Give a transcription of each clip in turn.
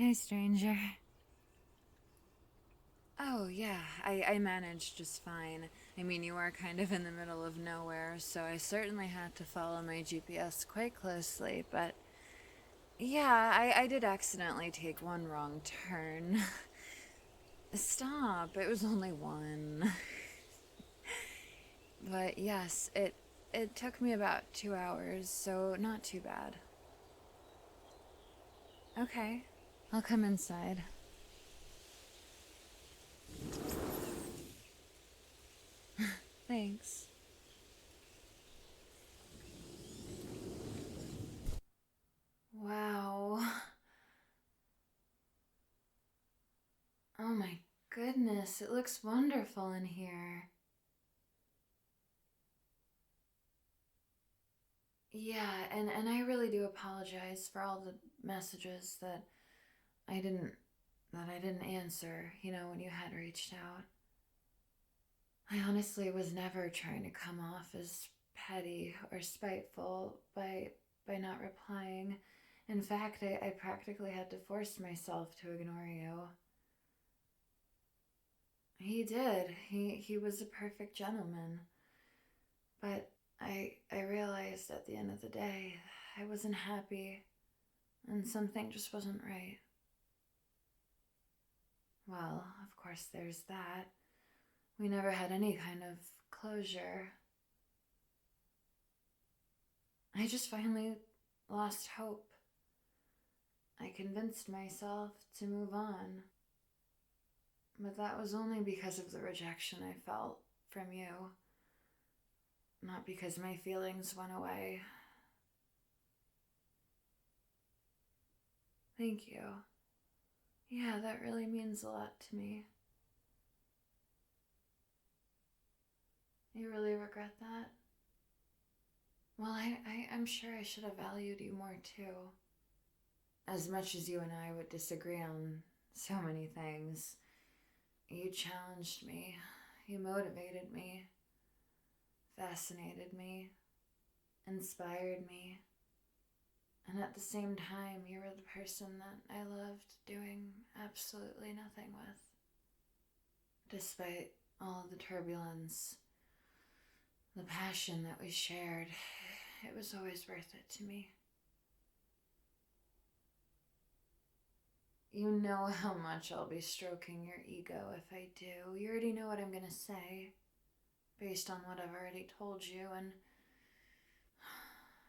Hey, stranger. Oh, yeah, I managed just fine. I mean, you are kind of in the middle of nowhere, so I certainly had to follow my GPS quite closely, but yeah, I did accidentally take one wrong turn. Stop, it was only one. But yes, it took me about 2 hours, so not too bad. Okay, I'll come inside. Thanks. Wow. Oh my goodness, it looks wonderful in here. Yeah, and I really do apologize for all the messages that I didn't answer, when you had reached out. I honestly was never trying to come off as petty or spiteful by not replying. In fact, I practically had to force myself to ignore you. He did. He was a perfect gentleman. But I realized at the end of the day I wasn't happy and something just wasn't right. Well, of course there's that. We never had any kind of closure. I just finally lost hope. I convinced myself to move on. But that was only because of the rejection I felt from you, not because my feelings went away. Thank you. Yeah, that really means a lot to me. You really regret that? Well, I'm sure I should have valued you more too. As much as you and I would disagree on so many things, you challenged me, you motivated me, fascinated me, inspired me, and at the same time, you were the person that I loved doing absolutely nothing with. Despite all the turbulence, the passion that we shared, it was always worth it to me. You know how much I'll be stroking your ego if I do. You already know what I'm gonna say, based on what I've already told you, and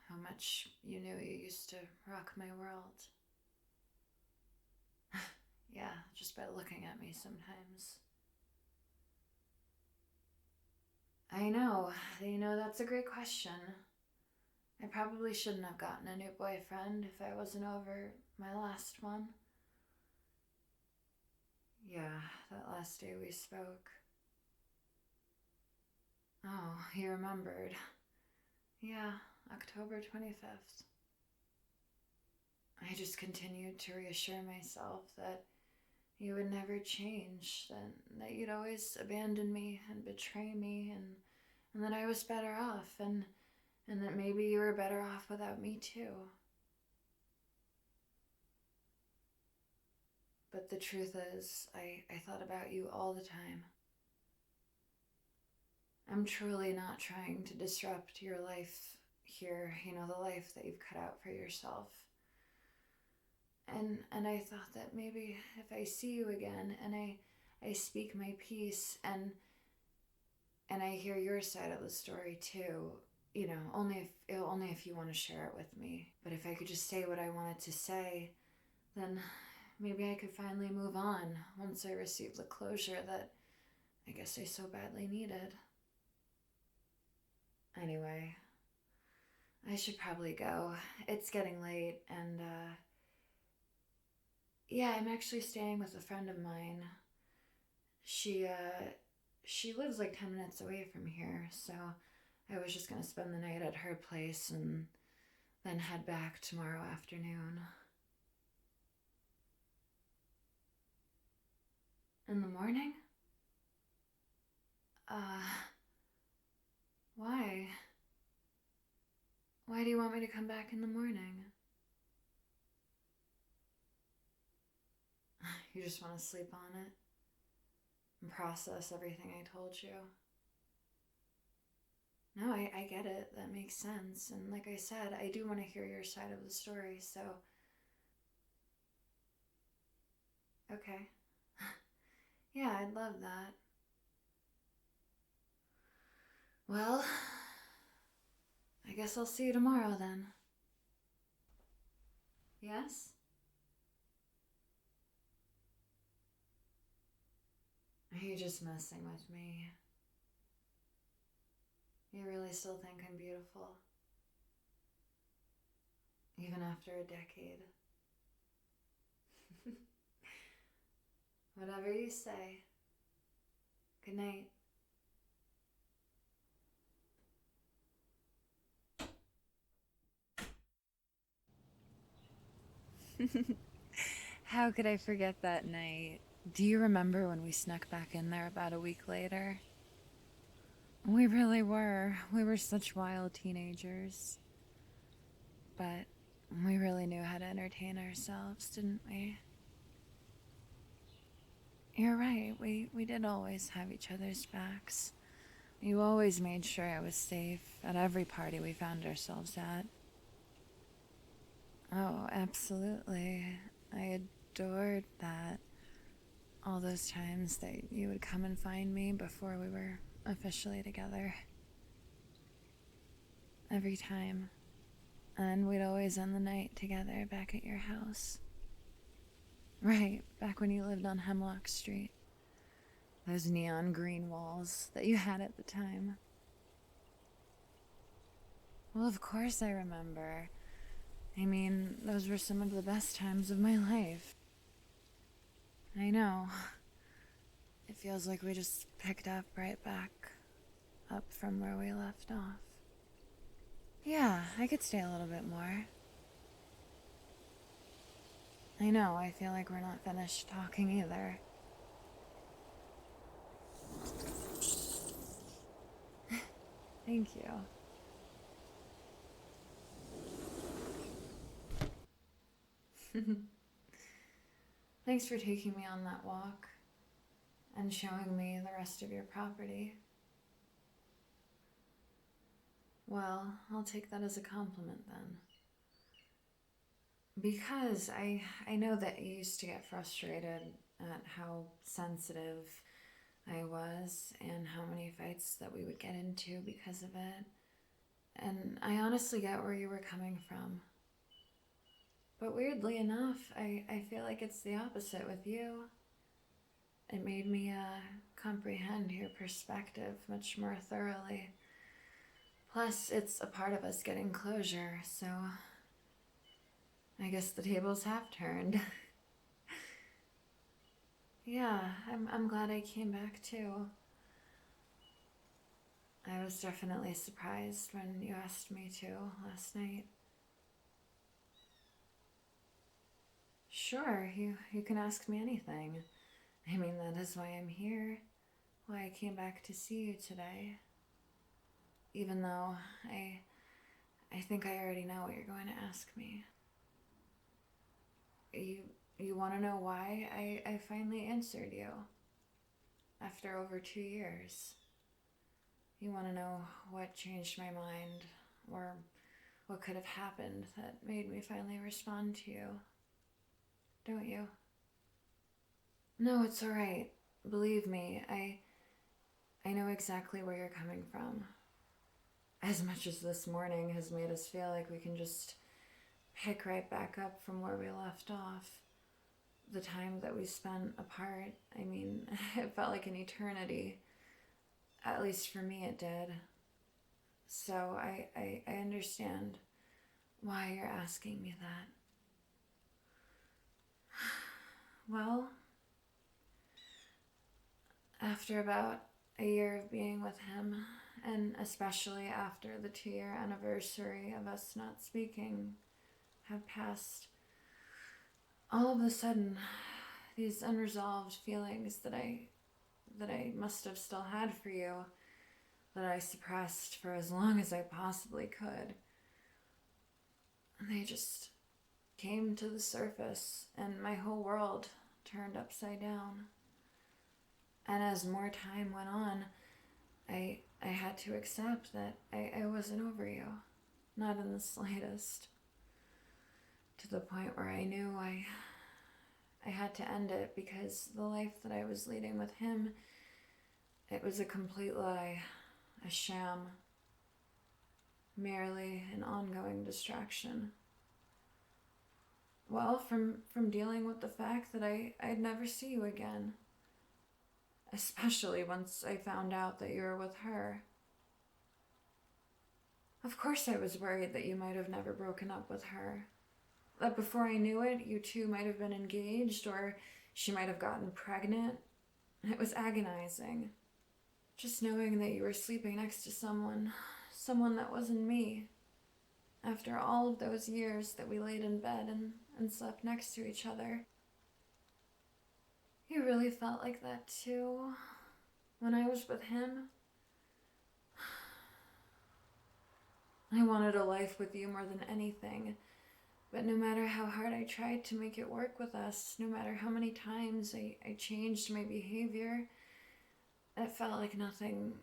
how much you knew you used to rock my world. Yeah, just by looking at me sometimes. I know, that's a great question. I probably shouldn't have gotten a new boyfriend if I wasn't over my last one. Yeah, that last day we spoke. Oh, he remembered. Yeah, October 25th. I just continued to reassure myself that you would never change, that you'd always abandon me and betray me, and that I was better off, and that maybe you were better off without me too. But the truth is, I thought about you all the time. I'm truly not trying to disrupt your life here, the life that you've cut out for yourself. And I thought that maybe if I see you again and I speak my piece and I hear your side of the story too, only if you want to share it with me. But if I could just say what I wanted to say, then maybe I could finally move on once I received the closure that I guess I so badly needed. Anyway, I should probably go. It's getting late, and yeah, I'm actually staying with a friend of mine. She she lives like 10 minutes away from here, so I was just gonna spend the night at her place and then head back tomorrow afternoon. In the morning? Uh, why? Why do you want me to come back in the morning? You just want to sleep on it and process everything I told you. No, I get it. That makes sense. And like I said, I do want to hear your side of the story, so. Okay. Yeah, I'd love that. Well, I guess I'll see you tomorrow then. Yes? Are you just messing with me? You really still think I'm beautiful? Even after a decade? Whatever you say. Good night. How could I forget that night? Do you remember when we snuck back in there about a week later? We really were. We were such wild teenagers. But we really knew how to entertain ourselves, didn't we? You're right. We did always have each other's backs. You always made sure I was safe at every party we found ourselves at. Oh, absolutely. I adored that. All those times that you would come and find me before we were officially together. Every time. And we'd always end the night together back at your house. Right, back when you lived on Hemlock Street. Those neon green walls that you had at the time. Well, of course I remember. I mean, those were some of the best times of my life. I know. It feels like we just picked up right back up from where we left off. Yeah, I could stay a little bit more. I know, I feel like we're not finished talking either. Thank you. Thanks for taking me on that walk and showing me the rest of your property. Well, I'll take that as a compliment then. Because I know that you used to get frustrated at how sensitive I was and how many fights that we would get into because of it. And I honestly get where you were coming from. But weirdly enough, I feel like it's the opposite with you. It made me comprehend your perspective much more thoroughly. Plus, it's a part of us getting closure, so I guess the tables have turned. Yeah, I'm glad I came back too. I was definitely surprised when you asked me to last night. Sure, you can ask me anything. I mean, that is why I'm here. Why I came back to see you today. Even though I think I already know what you're going to ask me. You want to know why I finally answered you after over 2 years? You want to know what changed my mind or what could have happened that made me finally respond to you, don't you? No, it's alright. Believe me, I know exactly where you're coming from. As much as this morning has made us feel like we can just pick right back up from where we left off, the time that we spent apart, I mean, it felt like an eternity. At least for me it did. So I understand why you're asking me that. Well, after about a year of being with him, and especially after the 2-year anniversary of us not speaking had passed, all of a sudden, these unresolved feelings that I must have still had for you, that I suppressed for as long as I possibly could, they just came to the surface, and my whole world turned upside down. And as more time went on, I had to accept that I wasn't over you. Not in the slightest. To the point where I knew I had to end it, because the life that I was leading with him, it was a complete lie, a sham, merely an ongoing distraction. Well, from dealing with the fact that I'd never see you again. Especially once I found out that you were with her. Of course I was worried that you might have never broken up with her. That before I knew it, you two might have been engaged, or she might have gotten pregnant. It was agonizing. Just knowing that you were sleeping next to someone that wasn't me. After all of those years that we laid in bed and slept next to each other. You really felt like that too, when I was with him? I wanted a life with you more than anything, but no matter how hard I tried to make it work with us, no matter how many times I changed my behavior, it felt like nothing.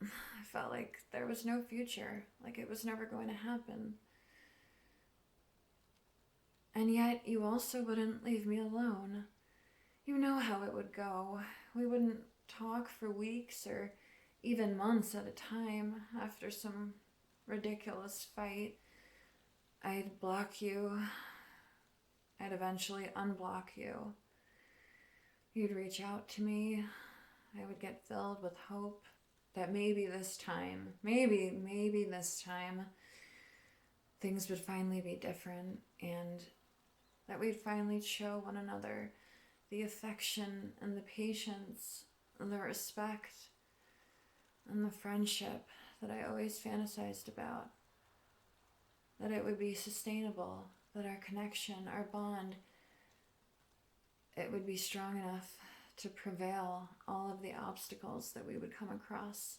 I felt like there was no future, like it was never going to happen. And yet you also wouldn't leave me alone. You know how it would go. We wouldn't talk for weeks or even months at a time after some ridiculous fight. I'd block you. I'd eventually unblock you. You'd reach out to me. I would get filled with hope that maybe this time, maybe this time, things would finally be different, and that we'd finally show one another the affection and the patience and the respect and the friendship that I always fantasized about. That it would be sustainable, that our connection, our bond, it would be strong enough to prevail all of the obstacles that we would come across.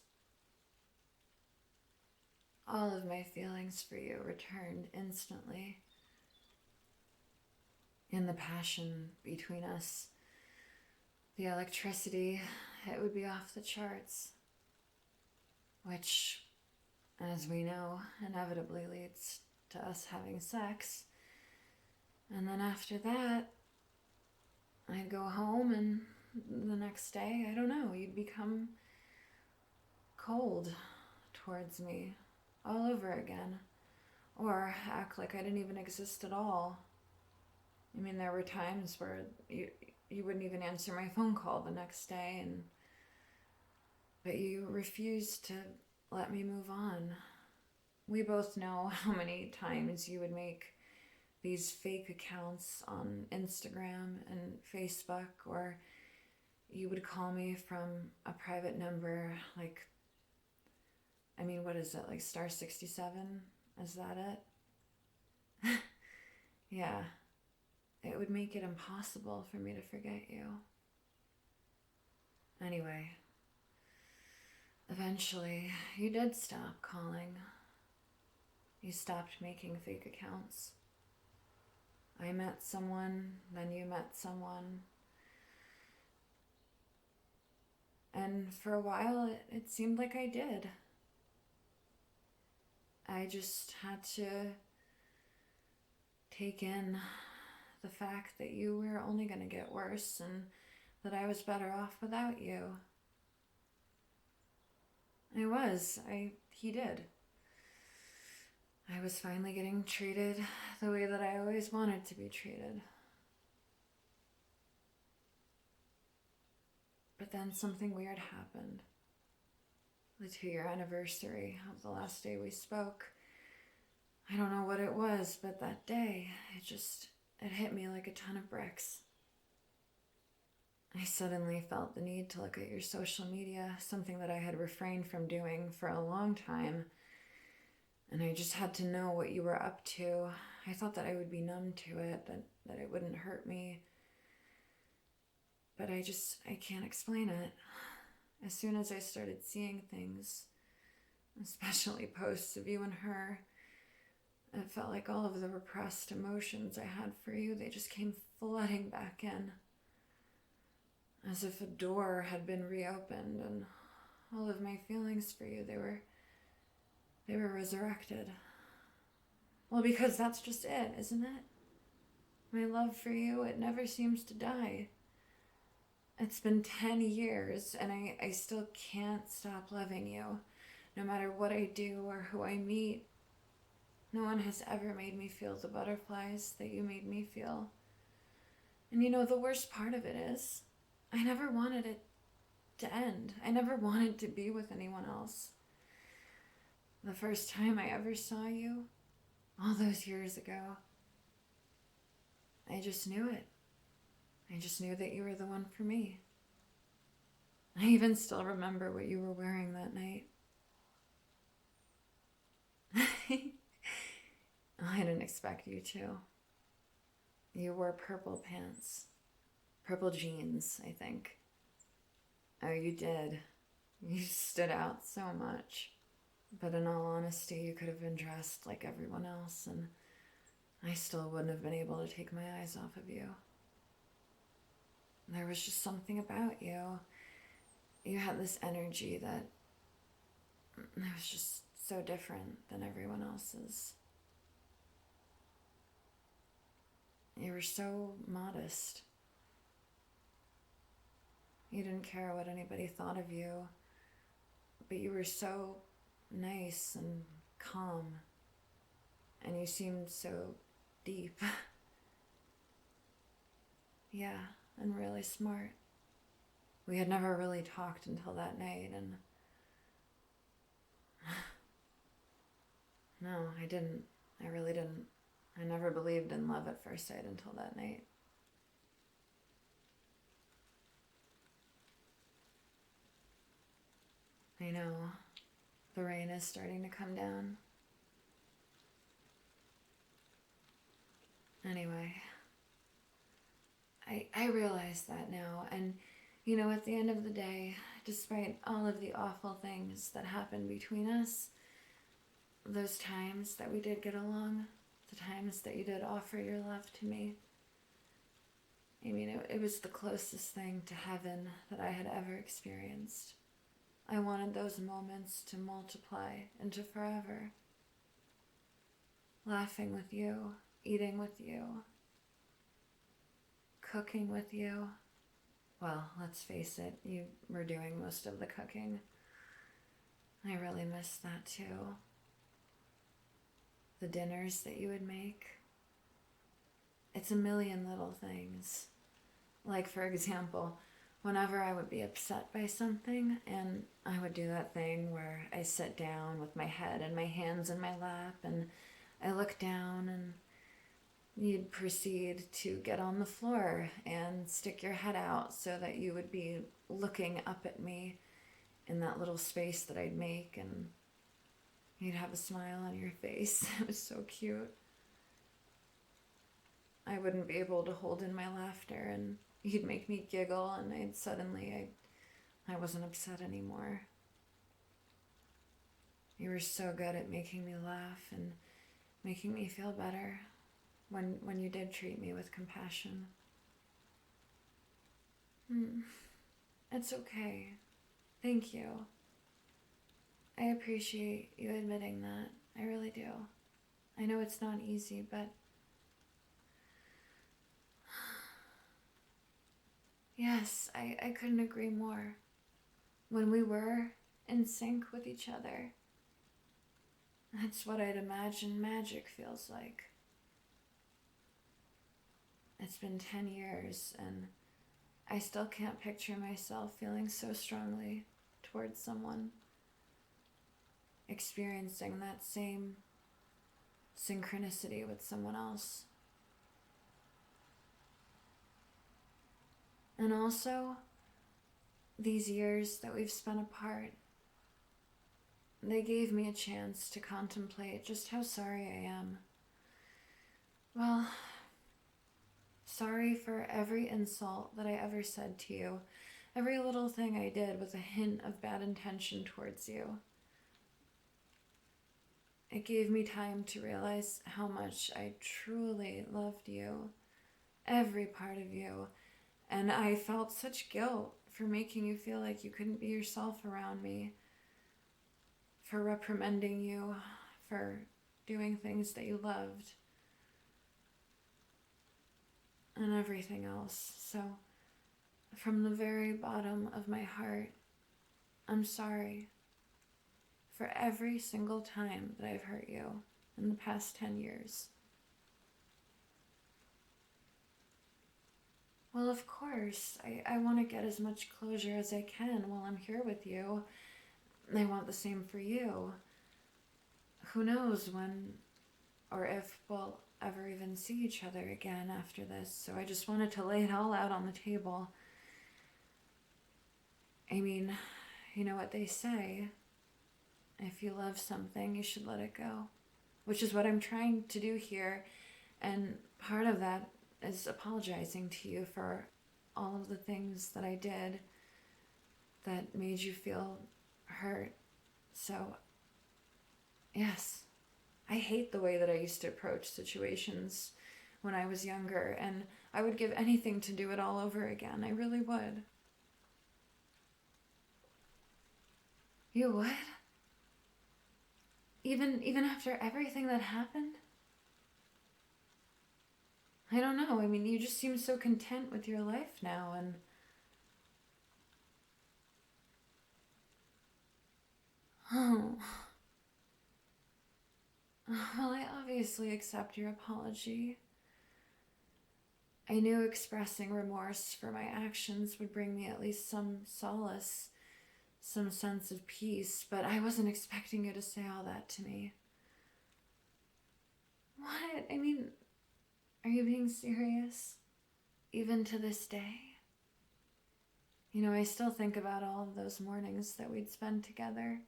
All of my feelings for you returned instantly. And the passion between us, the electricity, it would be off the charts. Which, as we know, inevitably leads to us having sex. And then after that, I'd go home, and the next day, I don't know, you'd become cold towards me all over again. Or act like I didn't even exist at all. I mean, there were times where you wouldn't even answer my phone call the next day, but you refused to let me move on. We both know how many times you would make these fake accounts on Instagram and Facebook, or you would call me from a private number, like, I mean, what is it, like star 67? Is that it? Yeah. It would make it impossible for me to forget you. Anyway, eventually, you did stop calling. You stopped making fake accounts. I met someone, then you met someone. And for a while, it seemed like I did. I just had to take in the fact that you were only going to get worse, and that I was better off without you. He did. I was finally getting treated the way that I always wanted to be treated. But then something weird happened. The 2-year anniversary of the last day we spoke. I don't know what it was, but that day, it hit me like a ton of bricks. I suddenly felt the need to look at your social media, something that I had refrained from doing for a long time. And I just had to know what you were up to. I thought that I would be numb to it, that it wouldn't hurt me. But I can't explain it. As soon as I started seeing things, especially posts of you and her, It felt like all of the repressed emotions I had for you, they just came flooding back in. As if a door had been reopened and all of my feelings for you, they were resurrected. Well, because that's just it, isn't it? My love for you, it never seems to die. It's been 10 years and I still can't stop loving you. No matter what I do or who I meet, no one has ever made me feel the butterflies that you made me feel. And you know, the worst part of it is, I never wanted it to end. I never wanted to be with anyone else. The first time I ever saw you, all those years ago, I just knew it. I just knew that you were the one for me. I even still remember what you were wearing that night. I didn't expect you to. You wore purple pants. Purple jeans, I think. Oh, you did. You stood out so much. But in all honesty, you could have been dressed like everyone else, and I still wouldn't have been able to take my eyes off of you. There was just something about you. You had this energy that was just so different than everyone else's. You were so modest. You didn't care what anybody thought of you, but you were so nice and calm, and you seemed so deep. Yeah, and really smart. We had never really talked until that night, and no, I didn't. I really didn't. I never believed in love at first sight until that night. I know. The rain is starting to come down. Anyway, I realize that now, and you know, at the end of the day, despite all of the awful things that happened between us, those times that we did get along, the times that you did offer your love to me, I mean, it was the closest thing to heaven that I had ever experienced. I wanted those moments to multiply into forever. Laughing with you, eating with you, cooking with you. Well, let's face it, you were doing most of the cooking. I really miss that too. The dinners that you would make. It's a million little things. Like, for example, whenever I would be upset by something, and I would do that thing where I sit down with my head and my hands in my lap, and I look down, and you'd proceed to get on the floor and stick your head out so that you would be looking up at me in that little space that I'd make, and you'd have a smile on your face. It was so cute. I wouldn't be able to hold in my laughter, and you'd make me giggle, and I wasn't upset anymore. You were so good at making me laugh and making me feel better when you did treat me with compassion. It's okay. Thank you. I appreciate you admitting that. I really do. I know it's not easy, but yes, I couldn't agree more. When we were in sync with each other, that's what I'd imagine magic feels like. It's been 10 years, and I still can't picture myself feeling so strongly towards someone, experiencing that same synchronicity with someone else. And also, these years that we've spent apart, they gave me a chance to contemplate just how sorry I am. Well, sorry for every insult that I ever said to you, every little thing I did with a hint of bad intention towards you. It gave me time to realize how much I truly loved you, every part of you, and I felt such guilt for making you feel like you couldn't be yourself around me, for reprimanding you, for doing things that you loved, and everything else. So, from the very bottom of my heart, I'm sorry for every single time that I've hurt you in the past 10 years. Well, of course, I want to get as much closure as I can while I'm here with you. I want the same for you. Who knows when or if we'll ever even see each other again after this, so I just wanted to lay it all out on the table. I mean, you know what they say, if you love something, you should let it go, which is what I'm trying to do here, and part of that is apologizing to you for all of the things that I did that made you feel hurt. So, yes, I hate the way that I used to approach situations when I was younger, and I would give anything to do it all over again. I really would. You would? Even after everything that happened? I don't know. I mean, you just seem so content with your life now, and oh. Well, I obviously accept your apology. I knew expressing remorse for my actions would bring me at least some solace, some sense of peace, but I wasn't expecting you to say all that to me. What? I mean, are you being serious? Even to this day? You know, I still think about all of those mornings that we'd spend together.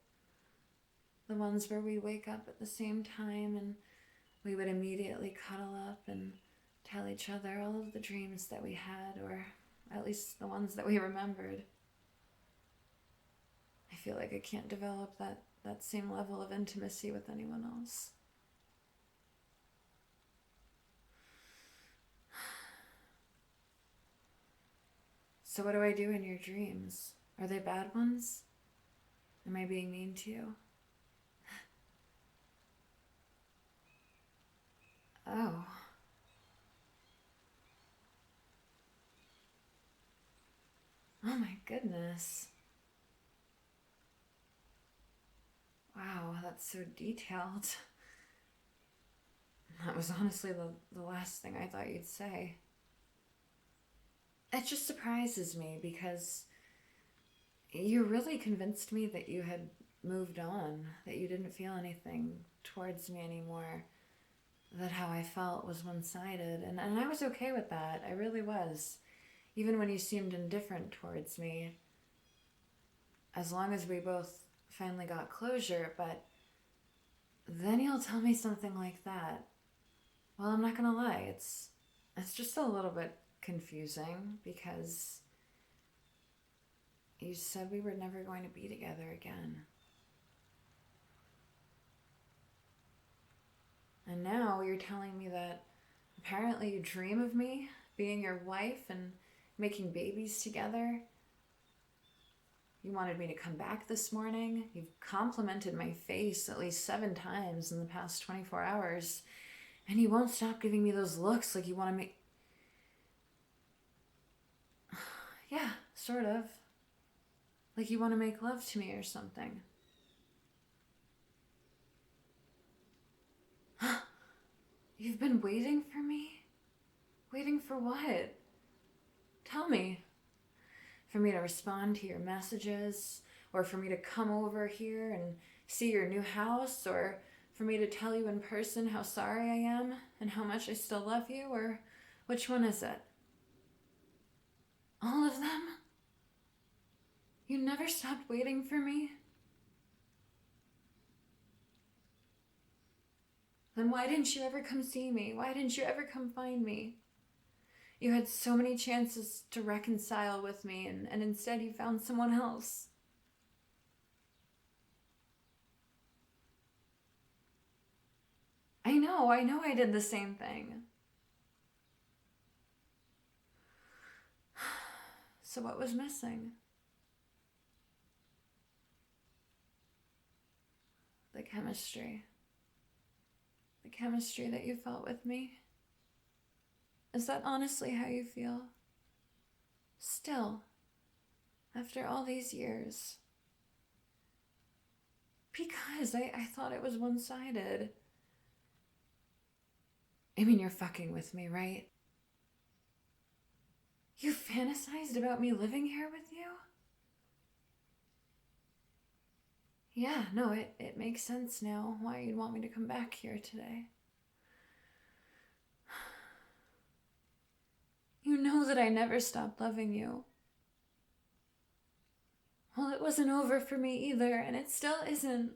The ones where we'd wake up at the same time and we would immediately cuddle up and tell each other all of the dreams that we had, or at least the ones that we remembered. I feel like I can't develop that same level of intimacy with anyone else. So what do I do in your dreams? Are they bad ones? Am I being mean to you? Oh. Oh my goodness. Wow, that's so detailed. That was honestly the last thing I thought you'd say. It just surprises me because you really convinced me that you had moved on, that you didn't feel anything towards me anymore, that how I felt was one-sided, and I was okay with that. I really was. Even when you seemed indifferent towards me, as long as we both finally got closure, but then you'll tell me something like that. Well, I'm not gonna lie, it's just a little bit confusing because you said we were never going to be together again. And now you're telling me that apparently you dream of me being your wife and making babies together. You wanted me to come back this morning. You've complimented my face at least 7 times in the past 24 hours. And you won't stop giving me those looks like you want to make... Yeah, sort of. Like you want to make love to me or something. You've been waiting for me? Waiting for what? Tell me. For me to respond to your messages, or for me to come over here and see your new house, or for me to tell you in person how sorry I am and how much I still love you, or which one is it? All of them? You never stopped waiting for me? Then why didn't you ever come see me? Why didn't you ever come find me? You had so many chances to reconcile with me, and instead you found someone else. know I did the same thing. So what was missing? The chemistry. The chemistry that you felt with me. Is that honestly how you feel? Still, after all these years. Because I thought it was one-sided. I mean, you're fucking with me, right? You fantasized about me living here with you? Yeah, no, it makes sense now why you'd want me to come back here today. You know that I never stopped loving you. Well, it wasn't over for me either, and it still isn't.